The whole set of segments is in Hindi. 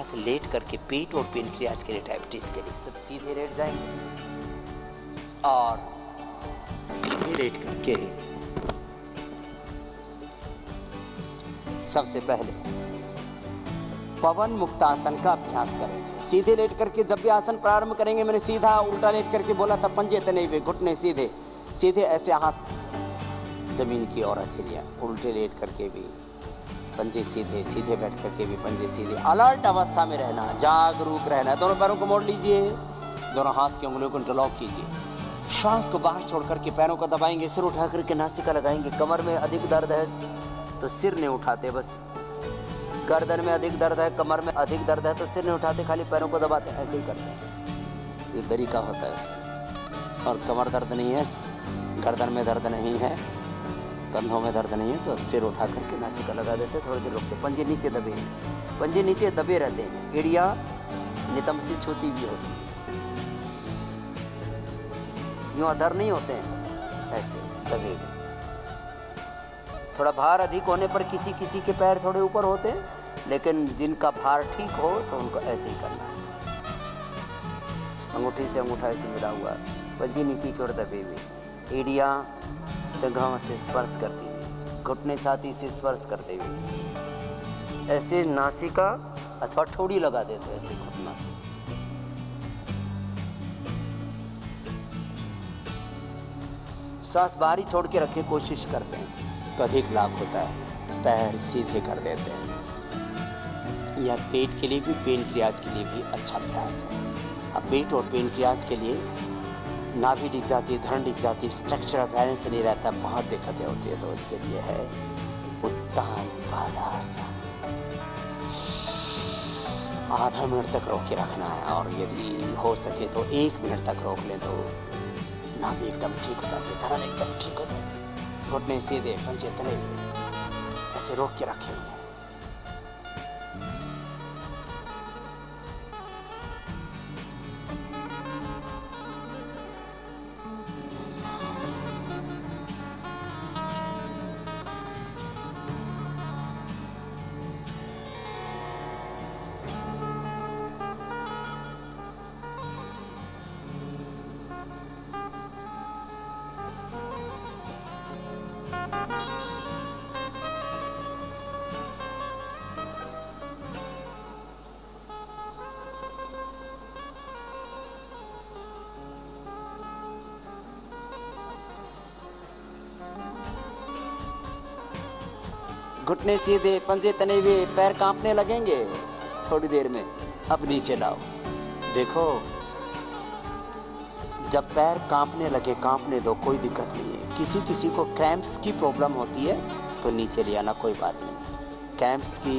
से लेट करके पेट और पेनक्रियाज के लिए, डायबिटीज के लिए सब सीधे लेट जाएंगे और सीधे लेट करके सबसे पहले पवन मुक्तासन का अभ्यास करेंगे। सीधे लेट करके जब भी आसन प्रारंभ करेंगे, मैंने सीधा उल्टा लेट करके बोला था, पंजे तने हुए, घुटने सीधे सीधे, ऐसे हाथ जमीन की ओर हथेलियां, उल्टे लेट करके भी पंजे सीधे, सीधे बैठ करके भी पंजे सीधे। अलर्ट अवस्था में रहना, जागरूक रहना। दोनों पैरों को मोड़ लीजिए, दोनों हाथ की उंगलियों को इंटरलॉक कीजिए, श्वास को बाहर छोड़ करके पैरों को दबाएंगे, सिर उठा करके नासिका लगाएंगे। कमर में अधिक दर्द है तो सिर नहीं उठाते, बस गर्दन में अधिक दर्द है, कमर में अधिक दर्द है तो सिर नहीं उठाते, खाली पैरों को दबाते हैं, ऐसे ही करते हैं। ये तरीका होता है ऐसे। और कमर दर्द नहीं है, गर्दन में दर्द नहीं है, कंधों में दर्द नहीं है तो सिर उठा करके नासिका लगा देते, थोड़ी देर रुकते, पंजे नीचे दबे, पंजे नीचे दबे रहते हैं, एड़िया नितंब से छूती भी होती है, यूँ अधर नहीं होते हैं, ऐसे दबे हुए। थोड़ा भार अधिक होने पर किसी किसी के पैर थोड़े ऊपर होते हैं, लेकिन जिनका भार ठीक हो तो उनको ऐसे ही करना है। अंगूठी से अंगूठा ऐसे मिला हुआ, पंजे नीचे की ओर दबे हुए, एड़ियाँ जगहों से स्पर्श करती हुई, घुटने छाती से स्पर्श करते हुए, ऐसे नासिका अथवा ठोड़ी लगा देते ऐसे घुटना से। श्वास बाहरी छोड़ के रखे, कोशिश करते हैं तो अधिक लाभ होता है। पैर सीधे कर देते हैं। यह पेट के लिए भी, पेनक्रियाज के लिए भी अच्छा अभ्यास है। अब पेट और पेनक्रियाज के लिए नाभि डिग जाती है, धड़ डिग जाती है, स्ट्रक्चर बैलेंस नहीं रहता, बहुत दिक्कतें होती है, तो इसके लिए है उत्तान पादासन। आधा मिनट तक रोक के रखना है, और यदि हो सके तो 1 मिनट तक रोक लें तो नाभि एकदम ठीक हो जाती है, धड़न एकदम ठीक हो जाती है। घुटने सीधे, पंजे तले, ऐसे रोक के रखे हुए। घुटने सीधे, पंजे तने हुए, पैर कांपने लगेंगे थोड़ी देर में। अब नीचे लाओ, देखो जब पैर कांपने लगे, कांपने दो, कोई दिक्कत नहीं है। किसी किसी को क्रैम्प्स की प्रॉब्लम होती है तो नीचे ले आना, कोई बात नहीं। क्रैम्प्स की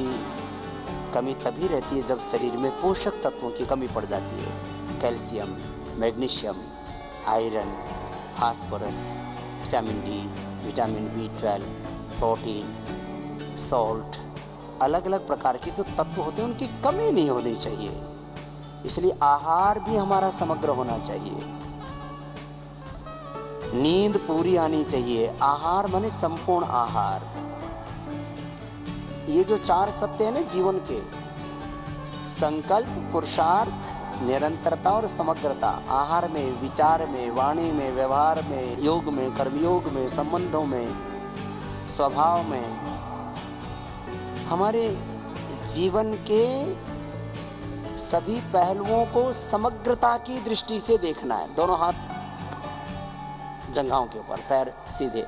कमी तभी रहती है जब शरीर में पोषक तत्वों की कमी पड़ जाती है। Calcium, magnesium, iron, phosphorus, vitamin D, vitamin B12, protein, salt, अलग अलग प्रकार के जो तत्व होते हैं उनकी कमी नहीं होनी चाहिए। इसलिए आहार भी हमारा समग्र होना चाहिए। नींद पूरी आनी चाहिए। आहार माने संपूर्ण आहार। ये जो 4 सत्य है ना जीवन के, संकल्प, पुरुषार्थ, निरंतरता और समग्रता, आहार में, विचार में, वाणी में, व्यवहार में, योग में, कर्मयोग में, संबंधों में, स्वभाव में, हमारे जीवन के सभी पहलुओं को समग्रता की दृष्टि से देखना है। दोनों हाथ जंघाओं के ऊपर, पैर सीधे,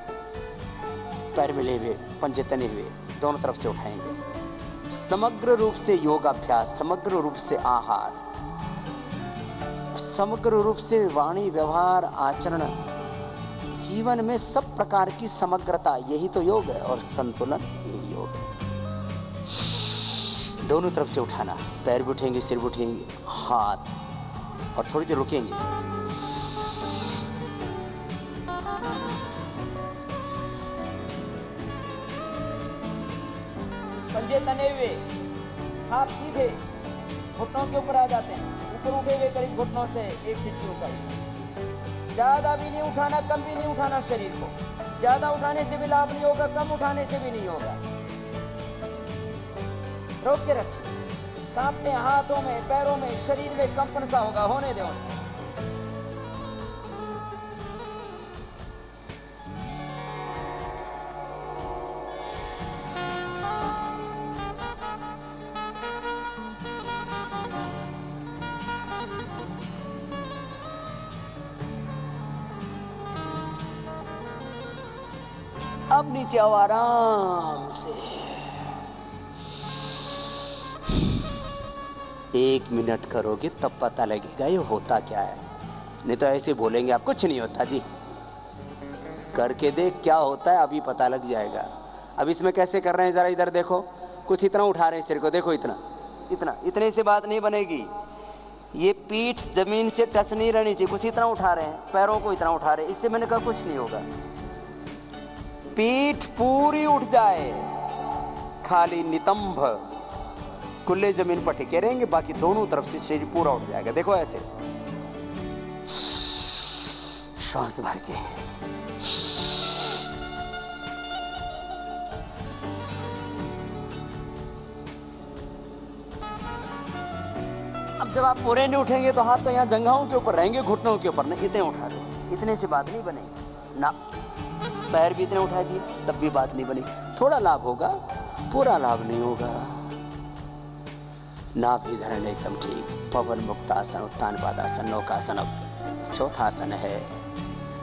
पैर मिले हुए, पंजे तने हुए, दोनों तरफ से उठाएंगे। समग्र रूप से योगाभ्यास, समग्र रूप से आहार, समग्र रूप से वाणी, व्यवहार, आचरण, जीवन में सब प्रकार की समग्रता, यही तो योग है। और संतुलन, यही योग है। दोनों तरफ से उठाना, पैर भी उठेंगे, सिर भी उठेंगे, हाथ, और थोड़ी देर रुकेंगे। पंजे तने हुए, हाथ सीधे, घुटनों के ऊपर आ जाते हैं, ऊपर उठे हुए करीब घुटनों से 1 फीट की ऊंचाई। ज्यादा भी नहीं उठाना, कम भी नहीं उठाना शरीर को। ज्यादा उठाने से भी लाभ नहीं होगा, कम उठाने से भी नहीं होगा। रोक के रखिए। कांपते हैं हाथों में, पैरों में, शरीर में कंपन सा होगा, होने दो। अब नीचे आओ आराम से। 1 मिनट करोगे तब पता लगेगा ये होता क्या है, नहीं तो ऐसे बोलेंगे आप कुछ नहीं होता जी। करके देख क्या होता है, अभी पता लग जाएगा। अब इसमें कैसे कर रहे हैं, जरा इधर देखो, कुछ इतना उठा रहे हैं सिर को, देखो इतना इतना, इतने से बात नहीं बनेगी। ये पीठ जमीन से टच नहीं रहनी चाहिए, कुछ इतना उठा रहे हैं, पैरों को इतना उठा रहे हैं, इससे मैंने कहा कुछ नहीं होगा। पीठ पूरी उठ जाए, खाली नितंब कुल्ले जमीन पर टिके रहेंगे, बाकी दोनों तरफ से शरीर पूरा उठ जाएगा। देखो ऐसे श्वास भर के। अब जब आप पूरे नहीं उठेंगे तो हाथ तो यहाँ जंघाओं के ऊपर रहेंगे, घुटनों के ऊपर नहीं। इतने उठा दो, इतने से बात नहीं बनेगी ना। पैर भी इतने उठा दिए तब भी बात नहीं बनी। थोड़ा लाभ होगा, पूरा लाभ नहीं होगा। नाभि धरण एकदम ठीक। पवन मुक्त आसन, उत्तान पादासन, नौकासन। अब चौथा आसन है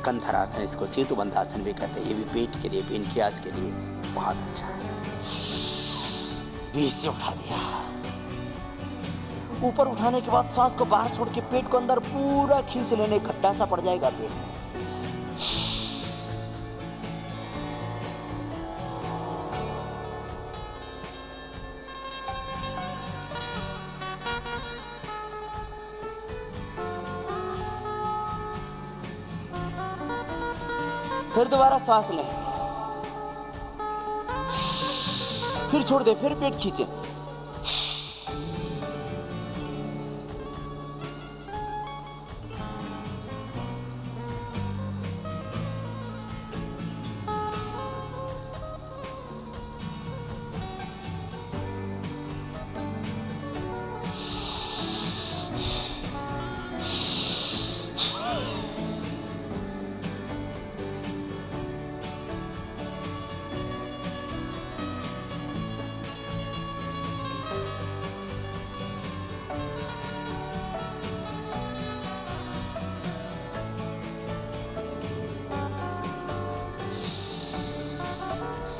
कंधरासन, इसको सेतुबंध आसन भी कहते हैं। ये भी पेट के लिए, पेनक्रियास के लिए बहुत अच्छा है। 20 से उठा दिया। ऊपर उठाने के बाद सांस को बाहर छोड़ के पेट को अंदर पूरा खींच लेने, खट्टा सा पड़ जाएगा पेट में। फिर दोबारा सांस लें, फिर छोड़ दे, फिर पेट खींचे।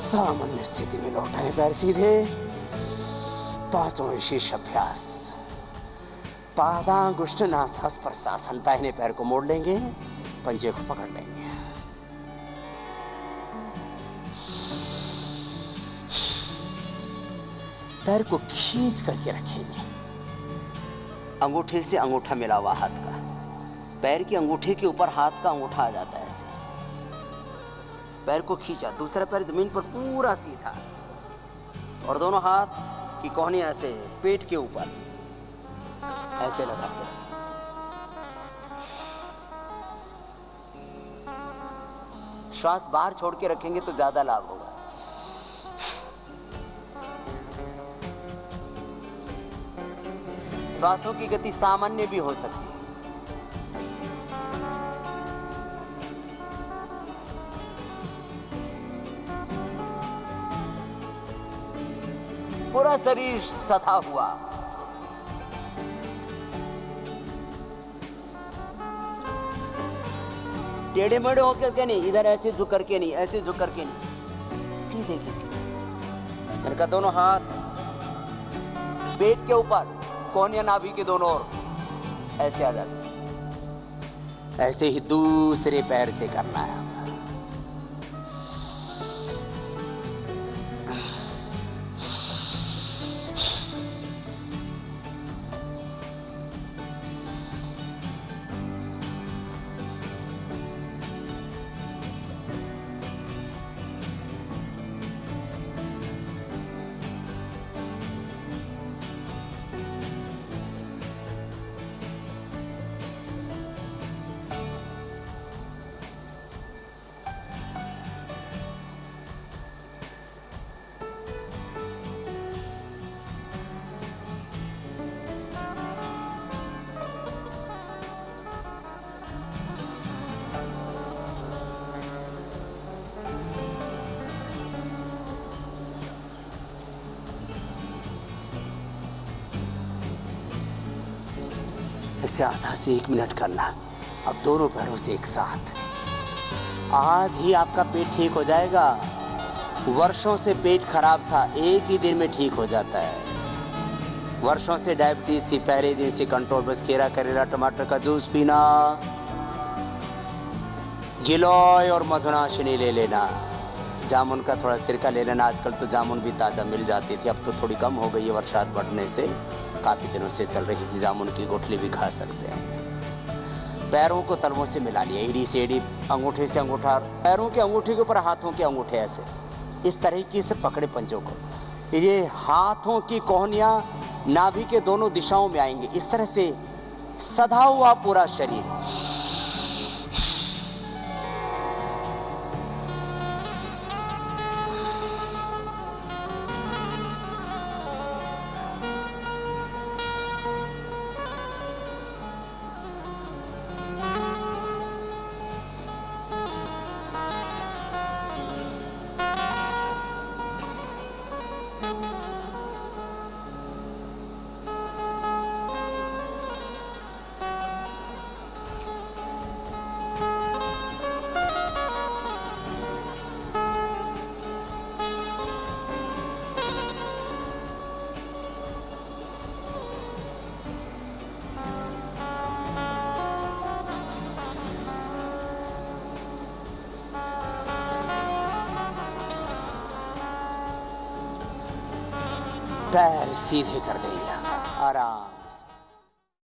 सामान्य स्थिति में लौटाएं पैर सीधे। पांचों शीर्ष अभ्यास। पादांगुष्ठ नासास्पर्शासन। दाहिने पैर को मोड़ लेंगे, पंजे को पकड़ लेंगे। पैर को खींच करके रखेंगे। अंगूठे से अंगूठा मिला हुआ हाथ का, पैर के अंगूठे के ऊपर हाथ का अंगूठा आ जाता है। ऐसे पैर को खींचा, दूसरा पैर जमीन पर पूरा सीधा, और दोनों हाथ की कोहनी ऐसे पेट के ऊपर ऐसे लगाते हैं। श्वास बाहर छोड़ के रखेंगे तो ज्यादा लाभ होगा। श्वासों की गति सामान्य भी हो सकती है। पूरा शरीर सधा हुआ। टेढ़े मेढ़े होकर के नहीं, इधर ऐसे झुक करके नहीं, ऐसे झुक करके नहीं, सीधे की सीधे। इनका दोनों हाथ पेट के ऊपर, कोहनी नाभि के दोनों ओर ऐसे आ जाते। ऐसे ही दूसरे पैर से करना है। इसे आधा से 1 मिनट करना। अब दोनों पैरों से एक साथ। आज ही आपका पेट ठीक हो जाएगा। वर्षों से पेट खराब था, एक ही दिन में ठीक हो जाता है। वर्षों से डायबिटीज थी, पहले दिन से कंट्रोल। बस खीरा, करेला, टमाटर का जूस पीना, गिलोय और मधुनाशिनी ले लेना, जामुन का थोड़ा सिरका ले लेना। आजकल तो जामुन भी ताज़ा मिल जाती थी, अब तो थोड़ी कम हो गई है बरसात बढ़ने से। काफ़ी दिनों से चल रही थी, जामुन की गुठली भी खा सकते हैं। पैरों को तलवों से मिला लिया, एड़ी से एड़ी, अंगूठे से अंगूठा, पैरों के अंगूठे के ऊपर हाथों के अंगूठे ऐसे इस तरीके से पकड़े पंजों को। ये हाथों की कोहनियाँ नाभि के दोनों दिशाओं में आएंगे, इस तरह से सधा हुआ पूरा शरीर। पैर सीधे कर देंगे, आराम।